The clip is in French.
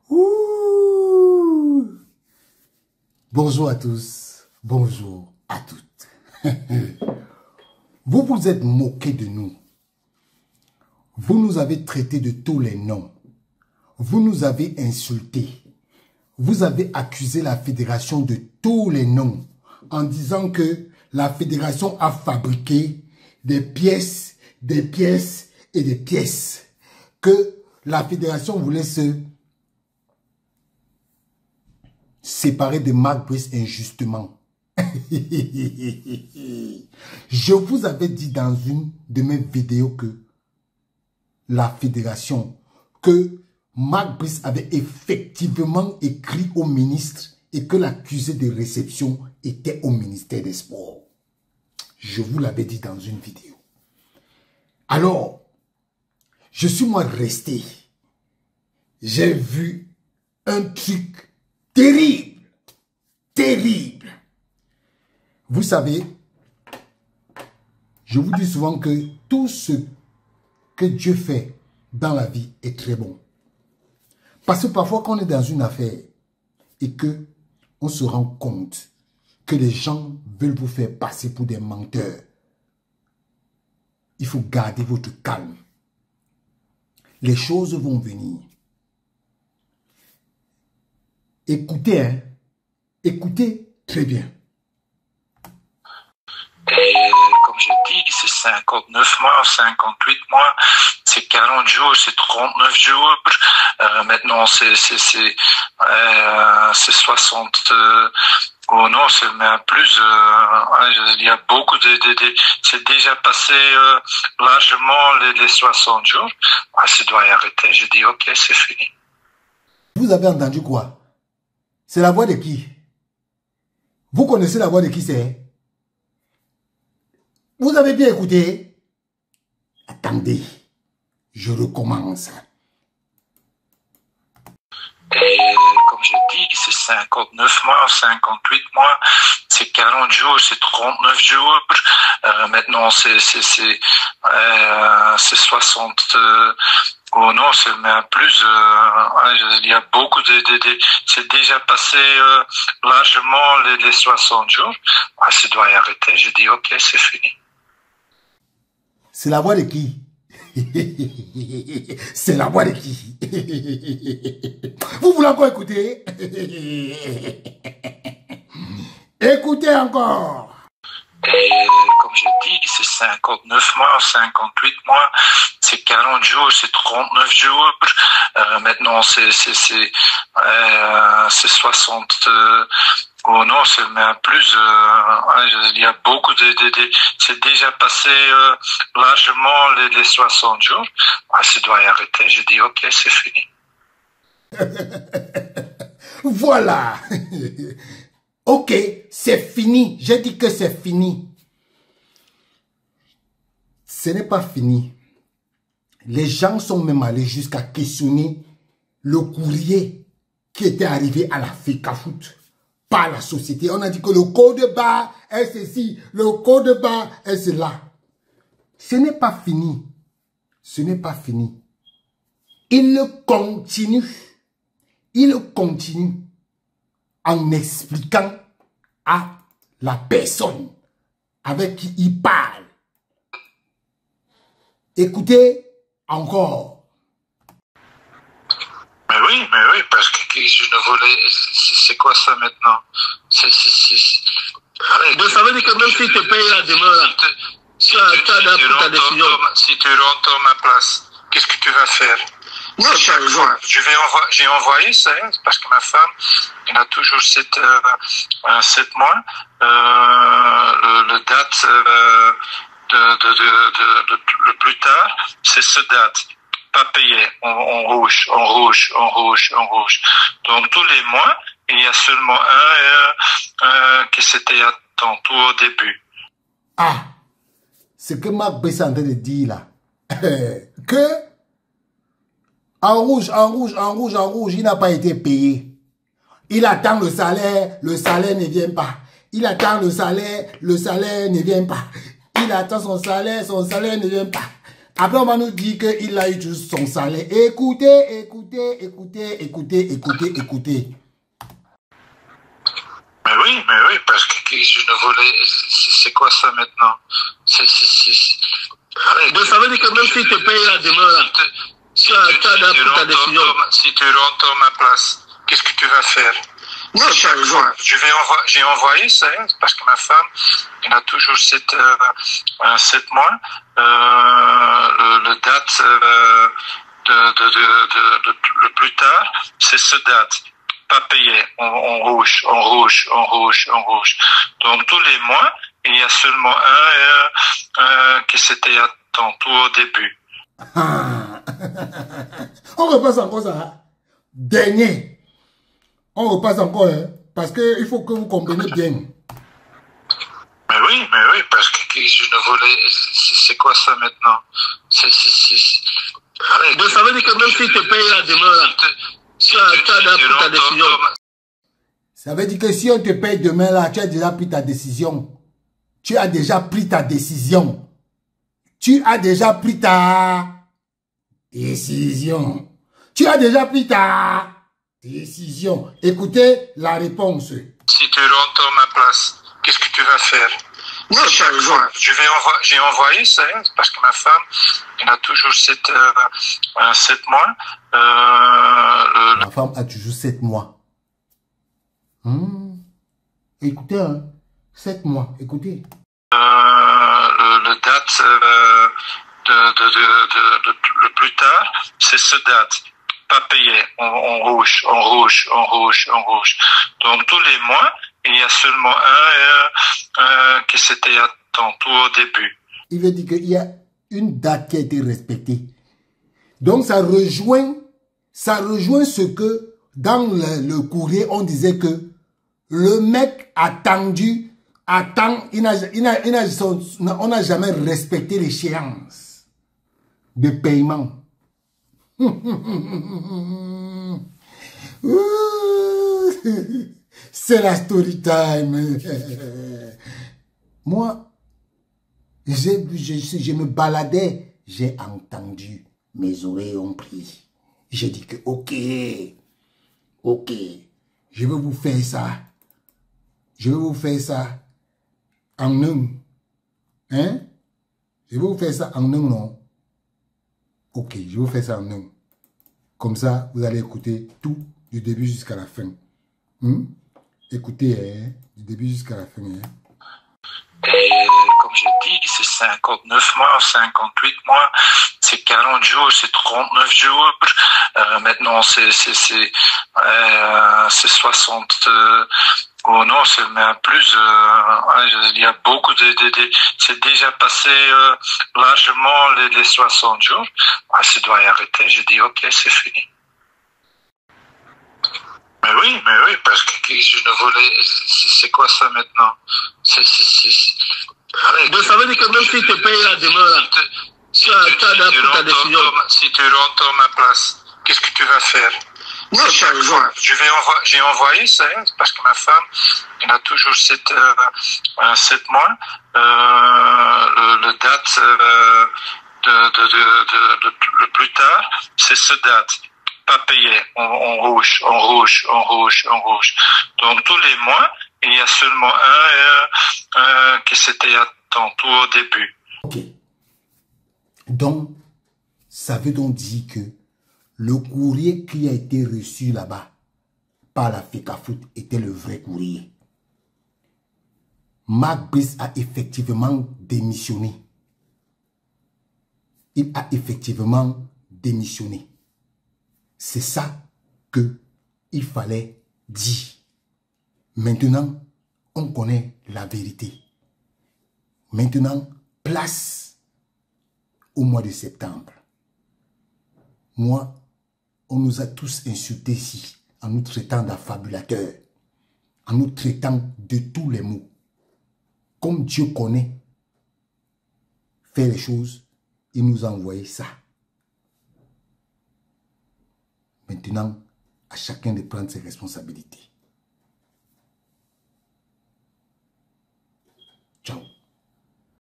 Ouh. Bonjour à tous, bonjour à toutes. Vous vous êtes moqué de nous. Vous nous avez traités de tous les noms. Vous nous avez insultés. Vous avez accusé la fédération de tous les noms en disant que la fédération a fabriqué des pièces et des pièces. Que la fédération voulait se séparer de Mark Brice injustement. Je vous avais dit dans une de mes vidéos que la fédération, que Mark Brice avait effectivement écrit au ministre et que l'accusé de réception était au ministère des Sports. Je vous l'avais dit dans une vidéo. Alors, je suis moi resté. J'ai vu un truc terrible. Terrible. Vous savez, je vous dis souvent que tout ce que Dieu fait dans la vie est très bon. Parce que parfois, quand on est dans une affaire et que on se rend compte que les gens veulent vous faire passer pour des menteurs, il faut garder votre calme. Les choses vont venir. Écoutez, hein. Écoutez très bien. Et comme je dis, c'est 59 mois, 58 mois, c'est 40 jours, c'est 39 jours. Maintenant, c'est 60... oh non, c'est même plus. Il y a beaucoup de c'est déjà passé largement les 60 jours. Ça doit arrêter. Je dis, ok, c'est fini. Vous avez entendu quoi? C'est la voix de qui? Vous connaissez la voix de qui c'est? Vous avez bien écouté? Attendez, je recommence. Et comme je dis, c'est 59 mois, 58 mois, c'est 40 jours, c'est 39 jours. Maintenant, c'est 60... oh non, c'est même plus. Il y a beaucoup de c'est déjà passé largement les 60 jours. Ça doit arrêter. Je dis, ok, c'est fini. C'est la voix de qui? C'est la voix de qui? Vous voulez encore écouter? Écoutez encore. Et comme je dis, c'est 59 mois, 58 mois, c'est 40 jours, c'est 39 jours. Maintenant, c'est 60... oh non, c'est même plus. Il y a beaucoup de c'est déjà passé largement les 60 jours. Ça doit arrêter. Je dis, ok, c'est fini. Voilà. Ok, c'est fini. J'ai dit que c'est fini. Ce n'est pas fini. Les gens sont même allés jusqu'à questionner le courrier qui était arrivé à la FECAFOOT par la société. On a dit que le code barre est ceci, le code barre est cela. Ce n'est pas fini. Ce n'est pas fini. Il continue. Il continue en expliquant à la personne avec qui il parle. Écoutez encore. Mais oui, parce que je ne voulais... C'est quoi ça maintenant? Donc ça veut dire que même si tu payes la demande, tu as pour ta décision. Si tu rentres ma place, qu'est-ce que tu vas faire? Non, j'ai envoyé ça, parce que ma femme, elle a toujours 7 mois. Le date le plus tard, c'est ce date. Pas payé, en rouge. Donc tous les mois, il y a seulement un qui s'était à ton tour au début. Ah, ce que Mark Brice est en train de dire là, que en rouge, il n'a pas été payé. Il attend le salaire ne vient pas. Il attend le salaire ne vient pas. Il attend son salaire ne vient pas. Après, on va nous dire qu'il a eu juste son salaire. Écoutez, écoutez, écoutez, écoutez, écoutez, écoutez. Mais oui, parce que je ne voulais... C'est quoi ça maintenant? Donc ça veut dire que même si tu payes la demeure, tu as pris ta décision. Si tu rentres ma place, qu'est-ce que tu vas faire? Non, Chaque fois, j'ai envoyé ça, parce que ma femme, elle a toujours 7 mois. Le date le plus tard, c'est ce date. Pas payé, en rouge, en rouge, en rouge, en rouge. Donc tous les mois, il y a seulement un qui s'était à ton tour au début. On repasse encore ça. Dernier. On repasse encore, hein, parce qu'il faut que vous compreniez bien. Mais oui, parce que je ne voulais... C'est quoi ça maintenant? Donc ça veut dire que même si tu payes la demeure, tu as pris ta décision. Ça veut dire que si on te paye demain là, tu as déjà pris ta décision. Tu as déjà pris ta décision. Tu as déjà pris ta décision. Tu as déjà pris ta décision. Écoutez la réponse. Si tu rentres ma place, qu'est-ce que tu vas faire? Non, Chaque fois, j'ai envoyé ça, parce que ma femme, elle a toujours 7 mois. Ma femme a toujours 7 mois. Écoutez, hein, 7 mois, écoutez. Le date le plus tard, c'est ce date. Pas payé, en rouge, en rouge, en rouge, en rouge. Donc tous les mois, il y a seulement un qui s'était à ton tour au début. Il veut dire qu'il y a une date qui a été respectée. Donc ça rejoint ce que dans le courrier, on disait que le mec on n'a jamais respecté l'échéance de paiement. C'est la story time. Moi, je me baladais, j'ai entendu, mes oreilles ont pris. J'ai dit que ok, je vais vous faire ça. Je vais vous faire ça en un. Hein? Je vais vous faire ça en un, non? Ok, je vais vous faire ça en un. Comme ça, vous allez écouter tout du début jusqu'à la fin. Écoutez, hein, du début jusqu'à la fin. Hein. Et comme j'ai dit, c'est 59 mois, 58 mois, c'est 40 jours, c'est 39 jours. Maintenant, c'est 60... Oh non, c'est même plus... il y a beaucoup c'est déjà passé largement les 60 jours. Ça doit y arrêter. J'ai dit, ok, c'est fini. Mais oui, parce que je ne voulais... C'est quoi ça maintenant? Donc ça veut dire que même si tu payes la demeure, tu as pris ta décision. Si tu rentres ma place, qu'est-ce que tu vas faire? Non, Chaque fois, j'ai envoyé ça, parce que ma femme, elle a toujours 7 mois. Le date le plus tard, c'est ce date. Pas payé, en rouge, en rouge, en rouge, en rouge. Donc tous les mois, il y a seulement un qui s'était à ton tour au début. Ok. Donc, ça veut donc dire que le courrier qui a été reçu là-bas par la FECAFOOT était le vrai courrier. Mark Brice a effectivement démissionné. Il a effectivement démissionné. C'est ça qu'il fallait dire. Maintenant, on connaît la vérité. Maintenant, place au mois de septembre. Moi, on nous a tous insultés ici, en nous traitant d'affabulateurs, en nous traitant de tous les mots. Comme Dieu connaît faire les choses, il nous a envoyé ça. Maintenant, à chacun de prendre ses responsabilités. Ciao.